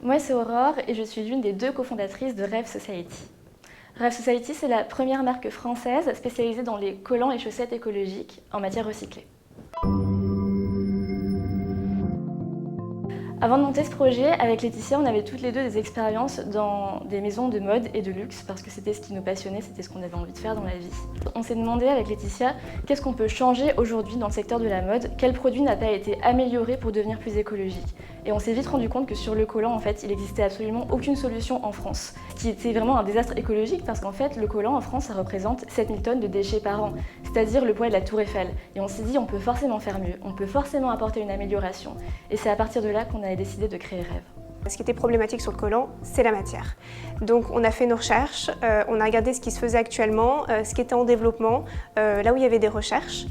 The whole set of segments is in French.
Moi, c'est Aurore et je suis l'une des 2 cofondatrices de Rêve Society. Rêve Society, c'est la première marque française spécialisée dans les collants et chaussettes écologiques en matière recyclée. Avant de monter ce projet, avec Laetitia, on avait toutes les 2 des expériences dans des maisons de mode et de luxe parce que c'était ce qui nous passionnait, c'était ce qu'on avait envie de faire dans la vie. On s'est demandé avec Laetitia qu'est-ce qu'on peut changer aujourd'hui dans le secteur de la mode, quel produit n'a pas été amélioré pour devenir plus écologique. Et on s'est vite rendu compte que sur le collant, en fait, il n'existait absolument aucune solution en France, qui était vraiment un désastre écologique parce qu'en fait, le collant en France, ça représente 7000 tonnes de déchets par an, c'est-à-dire le poids de la Tour Eiffel. Et on s'est dit, on peut forcément faire mieux, on peut forcément apporter une amélioration. Et c'est à partir de là qu'on a décidé de créer Rêve. Ce qui était problématique sur le collant, c'est la matière. Donc on a fait nos recherches, on a regardé ce qui se faisait actuellement, ce qui était en développement, là où il y avait des recherches.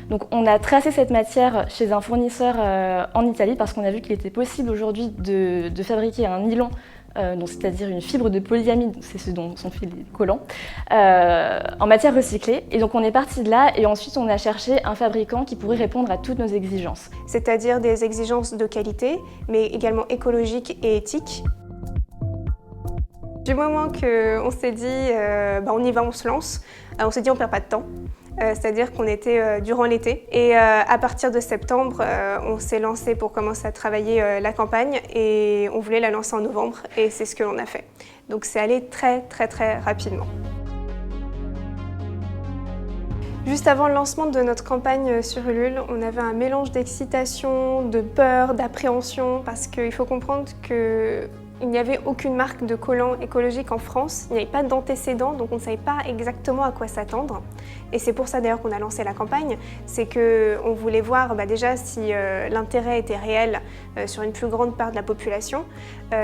Donc on a tracé cette matière chez un fournisseur en Italie parce qu'on a vu qu'il était possible aujourd'hui de fabriquer un nylon, c'est-à-dire une fibre de polyamide, c'est ce dont sont faits les collants, en matière recyclée. Et donc on est parti de là et ensuite on a cherché un fabricant qui pourrait répondre à toutes nos exigences. C'est-à-dire des exigences de qualité, mais également écologiques et éthiques. Du moment qu'on s'est dit on y va, on se lance, on s'est dit on perd pas de temps. C'est-à-dire qu'on était durant l'été et à partir de septembre, on s'est lancé pour commencer à travailler la campagne et on voulait la lancer en novembre et c'est ce que l'on a fait. Donc c'est allé très rapidement. Juste avant le lancement de notre campagne sur Ulule, on avait un mélange d'excitation, de peur, d'appréhension parce qu'il faut comprendre que il n'y avait aucune marque de collants écologiques en France, il n'y avait pas d'antécédents, donc on ne savait pas exactement à quoi s'attendre. Et c'est pour ça d'ailleurs qu'on a lancé la campagne, c'est qu'on voulait voir déjà si l'intérêt était réel sur une plus grande part de la population,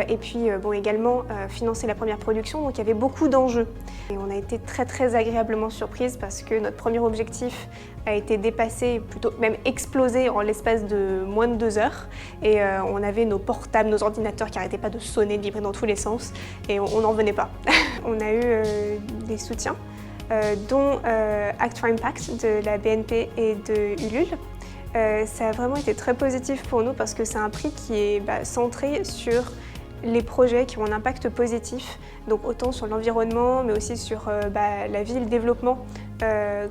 et puis également financer la première production, donc il y avait beaucoup d'enjeux. Et on a été très agréablement surprise parce que notre premier objectif a été dépassé, plutôt même explosé en l'espace de moins de 2 heures. Et on avait nos portables, nos ordinateurs qui n'arrêtaient pas de sonner, de vibrer dans tous les sens, et on n'en venait pas. On a eu des soutiens, dont Act for Impact de la BNP et de Ulule. Ça a vraiment été très positif pour nous parce que c'est un prix qui est centré sur les projets qui ont un impact positif, donc autant sur l'environnement, mais aussi sur la vie et le développement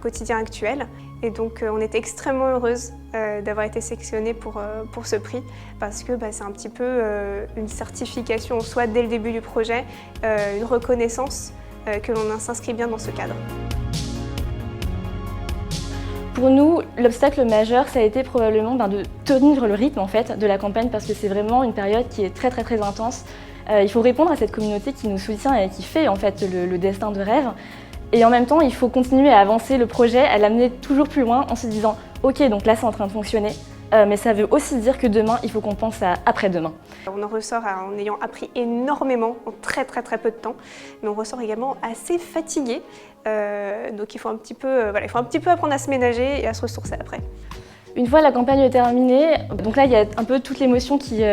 quotidien actuel. Et donc on était extrêmement heureuse d'avoir été sélectionnée pour ce prix parce que c'est un petit peu une certification en soi dès le début du projet, une reconnaissance que l'on s'inscrit bien dans ce cadre. Pour nous, l'obstacle majeur, ça a été probablement de tenir le rythme en fait, de la campagne parce que c'est vraiment une période qui est très intense. Il faut répondre à cette communauté qui nous soutient et qui fait en fait le destin de Rêve. Et en même temps, il faut continuer à avancer le projet, à l'amener toujours plus loin en se disant « Ok, donc là c'est en train de fonctionner, mais ça veut aussi dire que demain, il faut qu'on pense à après-demain. » On en ressort en ayant appris énormément en très peu de temps, mais on ressort également assez fatigué. Donc il faut un petit peu apprendre à se ménager et à se ressourcer après. Une fois la campagne est terminée, donc là il y a un peu toute l'émotion qui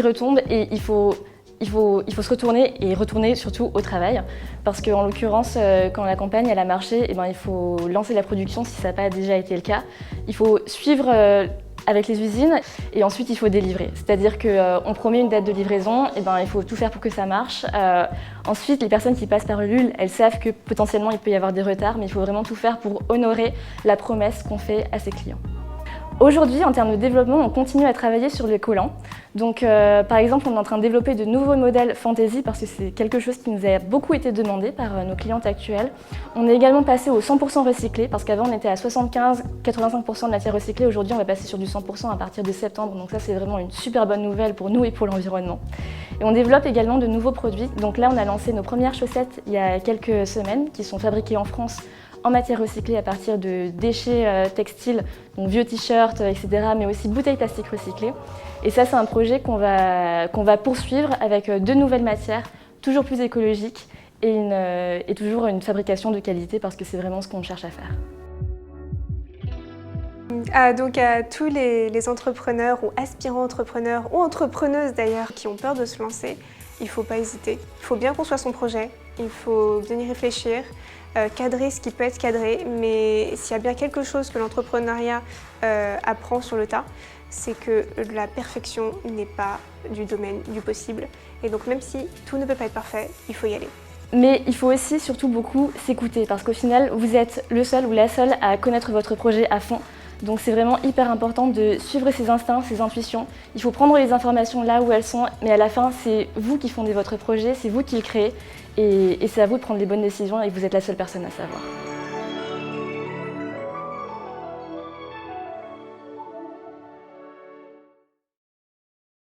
retombe et il faut se retourner et retourner surtout au travail parce qu'en l'occurrence quand la campagne elle a marché, il faut lancer la production si ça n'a pas déjà été le cas. Il faut suivre avec les usines et ensuite il faut délivrer. C'est-à-dire qu'on promet une date de livraison, il faut tout faire pour que ça marche. Ensuite les personnes qui passent par Ulule, elles savent que potentiellement il peut y avoir des retards mais il faut vraiment tout faire pour honorer la promesse qu'on fait à ses clients. Aujourd'hui, en termes de développement, on continue à travailler sur les collants. Donc, par exemple, on est en train de développer de nouveaux modèles fantasy parce que c'est quelque chose qui nous a beaucoup été demandé par nos clientes actuelles. On est également passé au 100% recyclé parce qu'avant on était à 75-85% de matière recyclée. Aujourd'hui, on va passer sur du 100% à partir de septembre. Donc ça, c'est vraiment une super bonne nouvelle pour nous et pour l'environnement. Et on développe également de nouveaux produits. Donc là, on a lancé nos premières chaussettes il y a quelques semaines qui sont fabriquées en France en matière recyclée à partir de déchets textiles, donc vieux t-shirts, etc., mais aussi bouteilles plastiques recyclées. Et ça, c'est un projet qu'on va poursuivre avec de nouvelles matières, toujours plus écologiques et toujours une fabrication de qualité parce que c'est vraiment ce qu'on cherche à faire. Donc à tous les entrepreneurs ou aspirants entrepreneurs ou entrepreneuses d'ailleurs qui ont peur de se lancer, il ne faut pas hésiter. Il faut bien construire son projet, il faut bien y réfléchir, cadrer ce qui peut être cadré, mais s'il y a bien quelque chose que l'entrepreneuriat apprend sur le tas, c'est que la perfection n'est pas du domaine du possible. Et donc même si tout ne peut pas être parfait, il faut y aller. Mais il faut aussi surtout beaucoup s'écouter parce qu'au final, vous êtes le seul ou la seule à connaître votre projet à fond. Donc c'est vraiment hyper important de suivre ses instincts, ses intuitions. Il faut prendre les informations là où elles sont, mais à la fin, c'est vous qui fondez votre projet, c'est vous qui le créez et c'est à vous de prendre les bonnes décisions et vous êtes la seule personne à savoir.